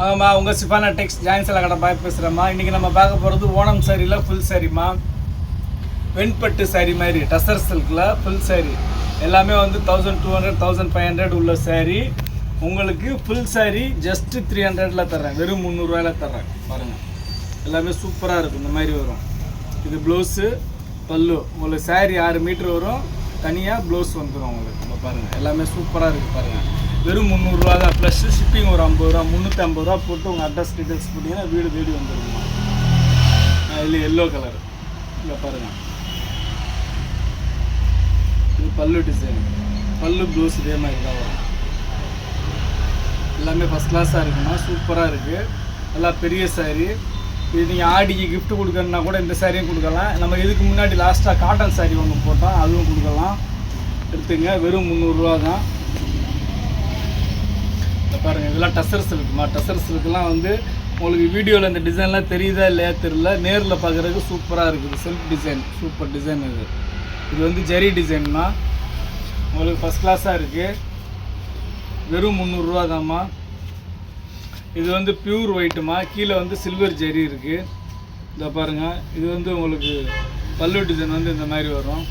ஆமாம்மா உங்கள் சிஃபானா டெக்ஸ் ஜாயின்ஸில் கடை பாய் பேசுகிறேம்மா. இன்றைக்கி நம்ம பார்க்க போகிறது ஓணம் சாரியில் ஃபுல் சாரிம்மா. வெண்பட்டு சாரி மாதிரி டசர் சில்கில் ஃபுல் சாரி எல்லாமே வந்து 1200 1500 உள்ள சாரி. உங்களுக்கு ஃபுல் சாரி ஜஸ்ட்டு 300 தர்றேன், வெறும் 300 தர்றேன். பாருங்கள், எல்லாமே சூப்பராக இருக்கும். இந்த மாதிரி வரும். இது ப்ளவுஸு பல்லு. உங்களுக்கு சாரி 6 மீட்ரு வரும், தனியாக ப்ளவுஸ் வந்துடும் உங்களுக்கு. இப்போ பாருங்கள், எல்லாமே சூப்பராக இருக்குது. பாருங்கள், வெறும் 300 தான். ப்ளஸ் ஷிப்பிங் ஒரு 50 ரூபா, 350 போட்டு உங்கள் அட்ரஸ் டீட்டெயில்ஸ் போட்டிங்கன்னா வீடு தேடி வந்துடுமா. இல்லை எல்லோ கலர். இங்கே பாருங்கள், இது பல்லு டிசைன். பல்லு ப்ளவுஸ் இதே மாதிரி தான் வரும். எல்லாமே ஃபஸ்ட் கிளாஸாக இருக்குமா, சூப்பராக இருக்குது. நல்லா பெரிய சாரீ. இது நீங்கள் ஆடிக்கு கிஃப்ட் கொடுக்கணுன்னா கூட இந்த சாரியும் கொடுக்கலாம். நம்ம இதுக்கு முன்னாடி லாஸ்ட்டாக காட்டன் சாரீ ஒன்று போட்டோம், அதுவும் கொடுக்கலாம். எடுத்துங்க, வெறும் 300 தான். பாருங்கள், இதெல்லாம் டசர் சில்க்குமா. டசர் சில்க்குலாம் வந்து உங்களுக்கு வீடியோவில் இந்த டிசைன்லாம் தெரியுதா இல்லையா தெரியல, நேரில் பார்க்குறதுக்கு சூப்பராக இருக்குது. Self design, super design. இது வந்து ஜரி டிசைன்மா. உங்களுக்கு ஃபஸ்ட் கிளாஸாக இருக்குது. வெறும் 300 தான்மா. இது வந்து பியூர் ஒயிட்டுமா. கீழே வந்து சில்வர் ஜரி இருக்குது. இதை பாருங்கள், இது வந்து உங்களுக்கு பல்லு டிசைன் வந்து இந்த மாதிரி வரும்.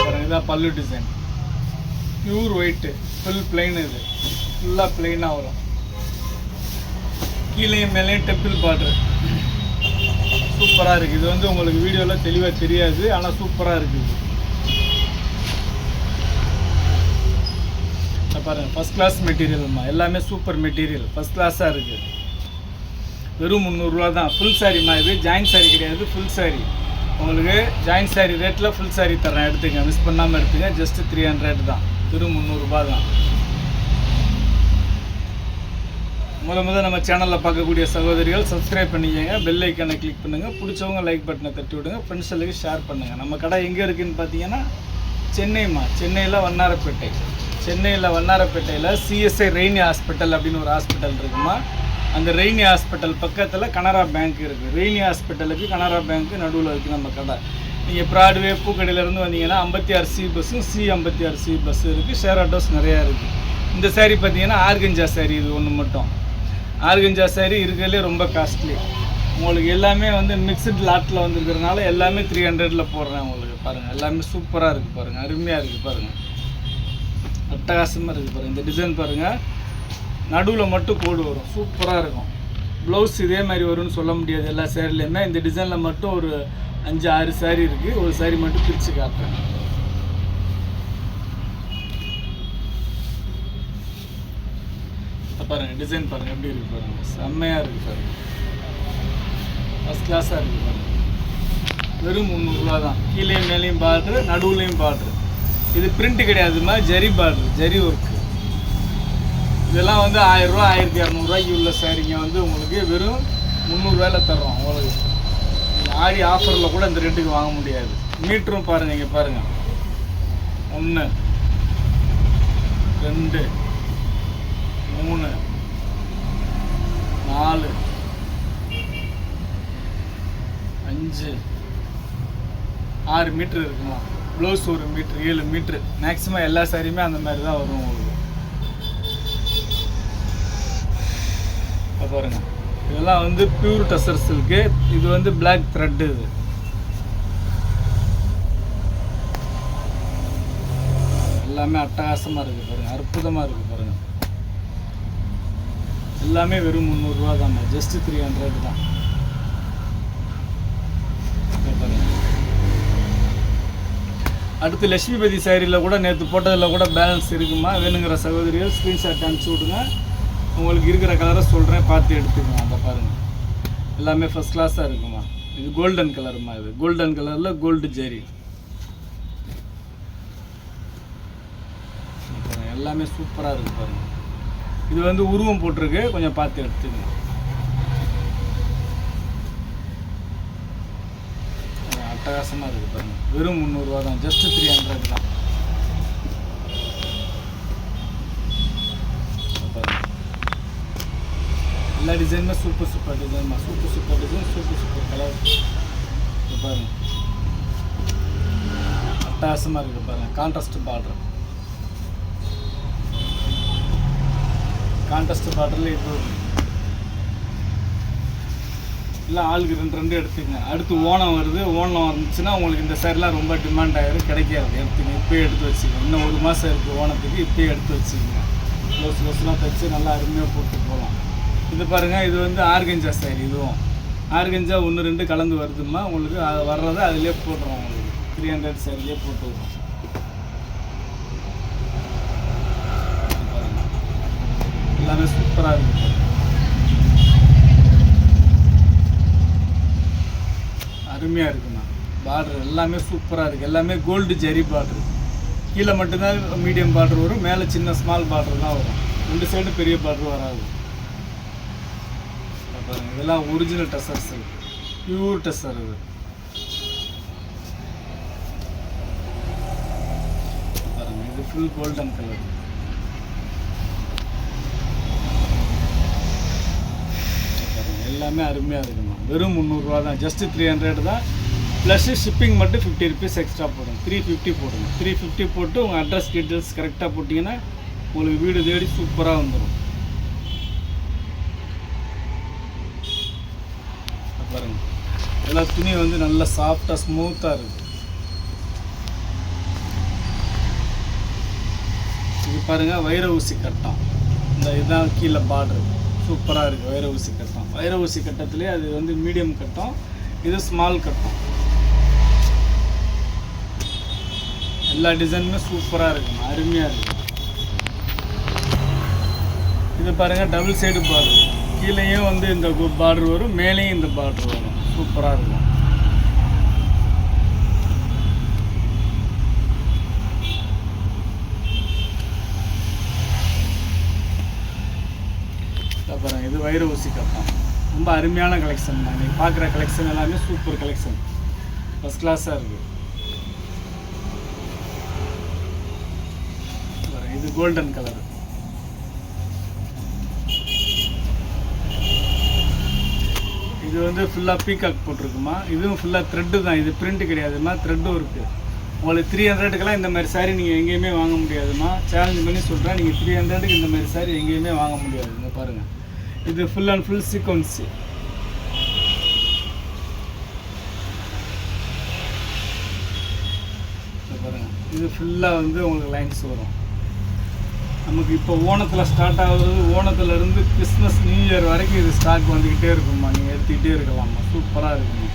பாருங்கள், இதான் பல்லு design. Pure white, full plain. இது ஃபுல்லாக பிளெயினாக வரும். கீழேயும் மேலேயும் டெம்பிள் பார்டர். சூப்பராக இருக்குது. இது வந்து உங்களுக்கு வீடியோவில் தெளிவாக தெரியாது, ஆனால் சூப்பராக இருக்குது. பாருங்கள், ஃபஸ்ட் கிளாஸ் மெட்டீரியல்மா. எல்லாமே சூப்பர் மெட்டீரியல், ஃபஸ்ட் கிளாஸாக இருக்குது. வெறும் 300 தான். ஃபுல் சாரிம்மா. இது ஜாயின் சாரி கிடையாது, ஃபுல் சாரி. உங்களுக்கு ஜாயின் சாரி ரேட்டில் ஃபுல் சாரி தரேன், எடுத்துங்க. மிஸ் பண்ணாமல் எடுத்துங்க. ஜஸ்ட்டு 300 தான், வெறும் 300 தான். முதல் நம்ம சேனலில் பார்க்கக்கூடிய சகோதரிகள் சப்ஸ்கிரைப் பண்ணிக்கங்க, பெல் ஐக்கானை கிளிக் பண்ணுங்கள். பிடிச்சவங்க லைக் பட்டனை தட்டி விடுங்க, ஃப்ரெண்ட்ஸுக்கு ஷேர் பண்ணுங்கள். நம்ம கடை எங்கே இருக்குதுன்னு பார்த்தீங்கன்னா சென்னைம்மா. சென்னையில் வண்ணாரப்பேட்டை. சென்னையில் வண்ணாரப்பேட்டையில் சிஎஸ்ஐ ரெய்னி ஹாஸ்பிட்டல் அப்படின்னு ஒரு ஹாஸ்பிட்டல் இருக்குமா. அந்த ரெய்னி ஹாஸ்பிட்டல் பக்கத்தில் கனரா பேங்க் இருக்குது. ரெய்னி ஹாஸ்பிட்டலுக்கு கனரா பேங்க்கு நடுவில் இருக்குது நம்ம கடை. நீங்கள் ப்ராட்வே பூக்கடையிலேருந்து வந்தீங்கன்னா 56C பஸ்ஸும் C56C பஸ்ஸு இருக்குது. ஷேர் ஆட்டோஸ் நிறையா இருக்குது. இந்த சாரீ பார்த்தீங்கன்னா ஆர்கஞ்சா சாரீ. இது ஒன்று மட்டும் ஆர்கஞ்சா சாரீ இருக்கிறதுலே ரொம்ப காஸ்ட்லி. உங்களுக்கு எல்லாமே வந்து மிக்சட் லாட்டில் வந்துருக்கிறதுனால எல்லாமே 300 போடுறேன் உங்களுக்கு. பாருங்கள், எல்லாமே சூப்பராக இருக்குது. பாருங்கள், அருமையாக இருக்குது. பாருங்கள், அட்டகாசமாக இருக்குது. பாருங்கள், இந்த டிசைன் பாருங்கள், நடுவில் மட்டும் கோடு வரும், சூப்பராக இருக்கும். ப்ளவுஸ் இதே மாதிரி வரும்னு சொல்ல முடியாது எல்லா சேரீலையுமே. இந்த டிசைனில் மட்டும் ஒரு 5-6 சாரீ இருக்குது. ஒரு சாரீ மட்டும் பிரித்து காட்டுறேன். பாருங்கள், டிசைன் பாருங்கள் எப்படி இருக்குது. பாருங்கள், செம்மையாக இருக்குது. பாருங்கள், ஃபஸ்ட் கிளாஸாக இருக்குது. பாருங்கள், வெறும் 300 தான். கீழே மேலேயும் பார்ட்ரு, நடுவுலையும் பார்ட்ரு. இது பிரிண்ட் கிடையாதுமா, ஜரி பார்ட்ரு, ஜரி ஒர்க்கு. இதெல்லாம் வந்து 1000 ரூபா 1200 உள்ள சாரீங்க வந்து உங்களுக்கு வெறும் 300 தர்றோம். உங்களுக்கு ஆடி ஆஃபரில் கூட இந்த ரேட்டுக்கு வாங்க முடியாது. மீட்டரும் பாருங்கள், இங்கே பாருங்கள், 1 2 3 4 5 6 மீட்ரு இருக்குமா. Blouse 1 metre, 7 metre maximum. எல்லா சாரியுமே அந்த மாதிரி தான் வரும் உங்களுக்கு. பாருங்கள், இதெல்லாம் வந்து பியூர் டசர் சில்க்கு. இது வந்து பிளாக் த்ரெட்டு. இது எல்லாமே அட்டகாசமாக இருக்குது. பாருங்கள், அற்புதமாக இருக்குது. பாருங்கள், எல்லாமே வெறும் 300 தான். ஜஸ்ட்டு 300 தான். அடுத்து லட்சுமிபதி சாரியில் கூட நேற்று போட்டதில் கூட பேலன்ஸ் இருக்குமா. வேணுங்கிற சகோதரிகள் ஸ்க்ரீன்ஷாட் அனுப்பிச்சி விடுங்க. உங்களுக்கு இருக்கிற கலரை சொல்கிறேன், பார்த்து எடுத்துக்கோங்க. அந்த பாருங்கள், எல்லாமே ஃபஸ்ட் கிளாஸாக இருக்குமா. இது கோல்டன் கலருமா. இது கோல்டன் கலரில் கோல்டு ஜெரி. எல்லாமே சூப்பராக இருக்குது. பாருங்கள், இது வந்து உருவம் போட்டிருக்கு, கொஞ்சம் பார்த்து எடுத்துக்கோங்க. அட்டகாசமாக இருக்குது. பாருங்கள், வெறும் 300 தான். ஜஸ்ட்டு 300 தான். எல்லா டிசைனுமே சூப்பர் சூப்பர் டிசைன்மா. Super super design, super super colour. பாருங்கள், அட்டகாசமாக இருக்குது. பாருங்கள், கான்ட்ராஸ்ட் பார்டர். கான்ட்ராஸ்ட் பார்டரில் இது எல்லாம் ஆளுக்கு 2 எடுத்துங்க. அடுத்து ஓணம் வருது. ஓணம் வந்துச்சுன்னா உங்களுக்கு இந்த சாரிலாம் ரொம்ப டிமாண்ட் ஆகிடும், கிடைக்காது. எடுத்துங்க, இப்போயே எடுத்து வச்சுக்கோங்க. இன்னும் 1 மாதம் இருக்குது ஓணத்துக்கு, இப்போயே எடுத்து வச்சுக்கோங்க. க்ளோஸ்லாம் தைச்சு நல்லா அருமையாக போட்டு போகலாம். இது பாருங்கள், இது வந்து ஆர்கஞ்சா சாரி. இதுவும் ஆர்கஞ்சா 1, 2 கலந்து வருதுமா. உங்களுக்கு வர்றதை அதிலே போட்டுருவோம். உங்களுக்கு 300 சாரிலே போட்டு விடுவோம். எல்லாமே சூப்பராக இருக்குது. அருமையாக இருக்குண்ணா. பார்டர் எல்லாமே சூப்பராக இருக்குது. எல்லாமே கோல்டு ஜரி பார்டரு. கீழே மட்டும்தான் மீடியம் பார்டர் வரும், மேலே சின்ன ஸ்மால் பார்டர் தான் வரும். 2 சைடு பெரிய பார்டர் வராது. பாருங்கள், இதெல்லாம் ஒரிஜினல் டெசர்ஸ், பியூர் டெசர். இது பாருங்கள், இது ஃபுல் கோல்டன் கலர். எல்லாமே அருமையாக இருக்குமா. வெறும் 300 ரூபா தான். ஜஸ்ட்டு 300 தான். ப்ளஸ்ஸு ஷிப்பிங் மட்டும் 50 ருபீஸ் எக்ஸ்ட்ரா போடுங்க. 350 போடுங்க. 350 போட்டு உங்கள் அட்ரஸ் டீட்டெயில்ஸ் கரெக்டாக போட்டிங்கன்னா உங்களுக்கு வீடு தேடி சூப்பராக வந்துடும். பாருங்கள், எல்லா துணி வந்து நல்லா சாஃப்டாக ஸ்மூத்தாக இருக்குது. இது பாருங்கள், வைர ஊசி கட்டம். இந்த இதுதான் கீழே பார்டரு. சூப்பராக இருக்குது. வைர ஊசி கட்டம். வைர ஊசி கட்டத்துலேயே அது வந்து மீடியம் கட்டம், இது ஸ்மால் கட்டம். எல்லா டிசைனுமே சூப்பராக இருக்குங்க, அருமையாக இருக்குது. இது பாருங்கள், டபுள் சைடு பார்டர். கீழேயும் வந்து இந்த பார்டர் வரும், மேலேயும் இந்த பார்டர் வரும். சூப்பராக இருக்கும். அப்புறம் இது வைர ஊசி கட்டம். ரொம்ப அருமையான கலெக்ஷன் தான். நீங்கள் பார்க்குற கலெக்ஷன் எல்லாமே சூப்பர் கலெக்ஷன், ஃபஸ்ட் கிளாஸாக இருக்குது. இது கோல்டன் கலர். இது வந்து ஃபுல்லாக பீகாக் போட்டிருக்குமா. இதுவும் ஃபுல்லாக த்ரெட்டு தான். இது பிரிண்ட்டு கிடையாதுமா, த்ரெட்டும் இருக்குது. உங்களுக்கு 300க்குலாம் இந்த மாதிரி சாரீ நீங்கள் எங்கேயுமே வாங்க முடியாதுமா. சேலஞ்ச் பண்ணி சொல்கிறேன், நீங்கள் 300க்கு இந்த மாதிரி சாரீ எங்கேயுமே வாங்க முடியாது. இங்கே பாருங்கள், இது ஃபுல் அண்ட் ஃபுல் சீக்வன்ஸு. பாருங்கள், இது ஃபுல்லாக வந்து உங்களுக்கு லைன்ஸ் வரும். நமக்கு இப்போ ஓணத்தில் ஸ்டார்ட் ஆகுறது, ஓணத்துலேருந்து கிறிஸ்மஸ் நியூ இயர் வரைக்கும் இது ஸ்டாக் வந்துக்கிட்டே இருக்குமா. நீங்கள் எடுத்துக்கிட்டே இருக்கலாமா. சூப்பராக இருக்குமா.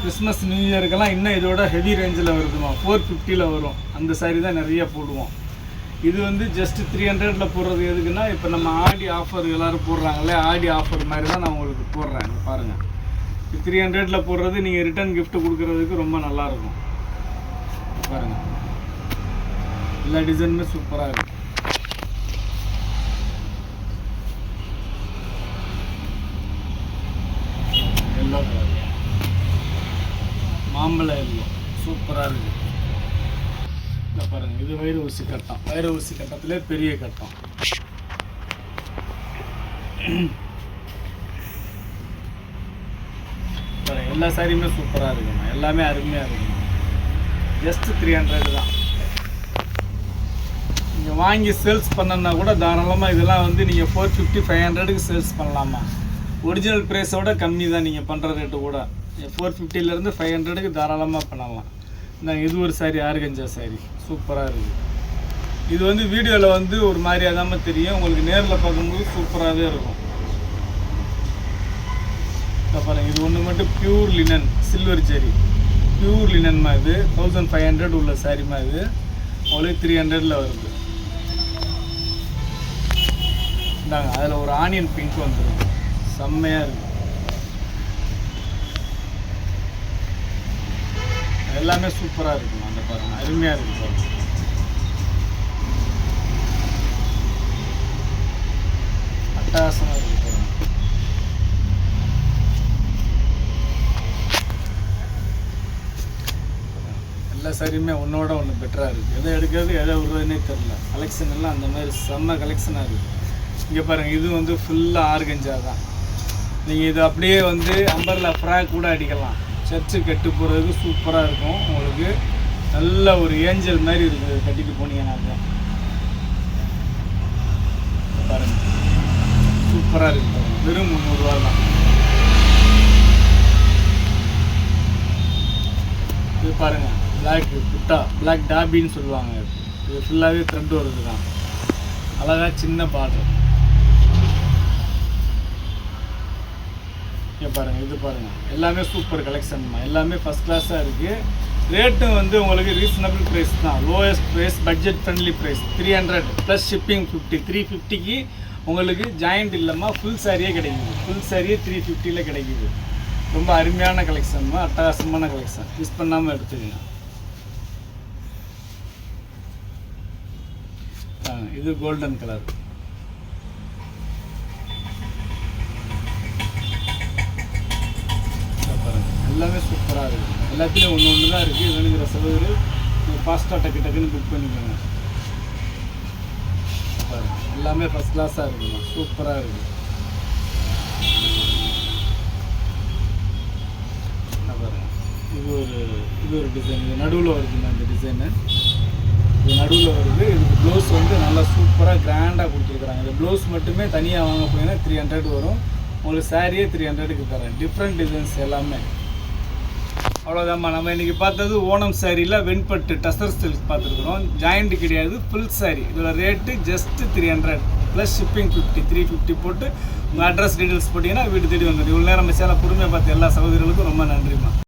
கிறிஸ்மஸ் நியூ இயருக்கெல்லாம் இன்னும் இதோட ஹெவி ரேஞ்சில் வருதுமா. 450 வரும். அந்த சாரீ தான் நிறைய போடுவோம். இது வந்து ஜஸ்ட்டு 300 போடுறது எதுக்குன்னா, இப்போ நம்ம ஆடி ஆஃபர் எல்லோரும் போடுறாங்களே, ஆடி ஆஃபர் மாதிரி தான் நான் உங்களுக்கு போடுறேன். பாருங்கள், 300 போடுறது நீங்கள் ரிட்டர்ன் கிஃப்ட் கொடுக்குறதுக்கு ரொம்ப நல்லாயிருக்கும். பாருங்கள், எல்லா டிசைனுமே சூப்பராக இருக்கும். எல்லோ கலர், மாம்பழ எல்லோ, சூப்பராக இருக்குது. இதை பாருங்கள், இது வைர ஊசி கட்டம். வைர ஊசி கட்டத்திலே பெரிய கட்டம். பாருங்கள், எல்லா சாரியுமே சூப்பராக இருக்குங்க. எல்லாமே அருமையாக இருக்குங்க. ஜஸ்ட்டு 300 தான். நீங்கள் வாங்கி சேல்ஸ் பண்ணனா கூட தாராளமாக இதெல்லாம் வந்து நீங்கள் 450, 500க்கு சேல்ஸ் பண்ணலாமா. ஒரிஜினல் ப்ரைஸோட கம்மி தான் நீங்கள் பண்ணுற ரேட்டு கூட. 450லேருந்து 500க்கு தாராளமாக பண்ணலாம். நாங்கள் இது ஒரு சாரி, ஆர்கஞ்சா சாரி, சூப்பராக இருக்குது. இது வந்து வீடியோவில் வந்து ஒரு மாதிரியாக தான் தெரியும், உங்களுக்கு நேரில் பார்க்கும்போது சூப்பராகவே இருக்கும். பாருங்கள், இது ஒன்று மட்டும் பியூர் லினன், சில்வர் ஜெரி, பியூர் லினன்மா. இது 1500 உள்ள சாரிமா. இது உங்களுக்கு 300ல் வருது. இந்தாங்க, அதில் ஒரு ஆனியன் பிங்க் வந்துடும், செம்மையாக இருக்குது. எல்லாமே சூப்பராக இருக்குமா. அந்த பாருங்கள், அருமையாக இருக்குது பாருங்கள். அட்டகாசமாக இருக்குது பாருங்கள். எல்லா சாரியுமே ஒன்றோட ஒன்று பெட்டராக இருக்குது. எதை எடுக்கிறது எதை விடுறதுனே தெரில. கலெக்ஷன் எல்லாம் அந்த மாதிரி செம்ம கலெக்ஷனாக இருக்குது. இங்கே பாருங்கள், இது வந்து ஃபுல்லாக ஆர்கஞ்சா தான். நீங்கள் இது அப்படியே வந்து அம்பர்லா ஃப்ராக் கூட அடிக்கலாம். சர்ச்சு கட்டு போகிறதுக்கு சூப்பராக இருக்கும். உங்களுக்கு நல்ல ஒரு ஏஞ்சல் மாதிரி இருக்குது கட்டிட்டு போனீங்கன்னா. பாருங்கள், சூப்பராக இருக்குது பாருங்கள். வெறும் 300 ரூபா தான். இது பாருங்கள், பிளாக் புட்டா, பிளாக் டாபின்னு சொல்லுவாங்க. இது ஃபுல்லாகவே த்ரெட் வருது தான். அழகாக சின்ன பார்டர். இங்கே பாருங்கள், இது பாருங்கள், எல்லாமே சூப்பர் கலெக்ஷன் தான். எல்லாமே ஃபஸ்ட் கிளாஸாக இருக்குது. ரேட்டும் வந்து உங்களுக்கு ரீசனபிள் ப்ரைஸ் தான். Lowest price, budget friendly price 300 plus shipping 50. 350க்கு உங்களுக்கு ஜாயிண்ட் இல்லாமல் ஃபுல் சாரியே கிடைக்குது. ஃபுல் சாரியே 350ல் கிடைக்குது. ரொம்ப அருமையான கலெக்ஷன் தான், அட்டகாசமான கலெக்ஷன். மிஸ் பண்ணாமல் எடுத்துக்கங்க. இது கோல்டன் கலர். எல்லாமே சூப்பராக இருக்குது. எல்லாத்துலேயும் ஒன்று தான் இருக்குது. வேணுங்கிற சகோதரர் ஃபாஸ்ட்டாக டக்குன்னு புக் பண்ணிக்கோங்க. பாருங்கள், எல்லாமே ஃபஸ்ட் கிளாஸாக இருக்குமா, சூப்பராக இருக்குது. பாருங்கள், இது ஒரு டிசைன். இது நடுவில் வருதுங்க அந்த டிசைனு. இது நடுவில் வருது. இதுக்கு ப்ளவுஸ் வந்து நல்லா சூப்பராக கிராண்டாக கொடுத்துருக்குறாங்க. இந்த ப்ளவுஸ் மட்டுமே தனியாக வாங்க போனீங்கன்னா 300 வரும். உங்களுக்கு சாரியே 300க்கு தரேன். டிஃப்ரெண்ட் டிசைன்ஸ் எல்லாமே. அவ்வளோதாம்மா. நம்ம இன்றைக்கி பார்த்தது ஓணம் சாரியில் வெண்பட்டு டசர் சில்க் பார்த்துருக்குறோம். ஜாயிண்ட்டு கிடையாது, ஃபுல் சாரி. இதோட ரேட்டு ஜஸ்ட்டு 300 ப்ளஸ் ஷிப்பிங் 50. 350 போட்டு உங்கள் அட்ரஸ் டீட்டெயில்ஸ் போட்டிங்கன்னா வீடு தேடி வந்துடும். இவ்வளோ நேரம் நம்ம சேனல் பொறுமையாக பார்த்து எல்லா சகோதரிகளுக்கும் ரொம்ப நன்றிம்மா.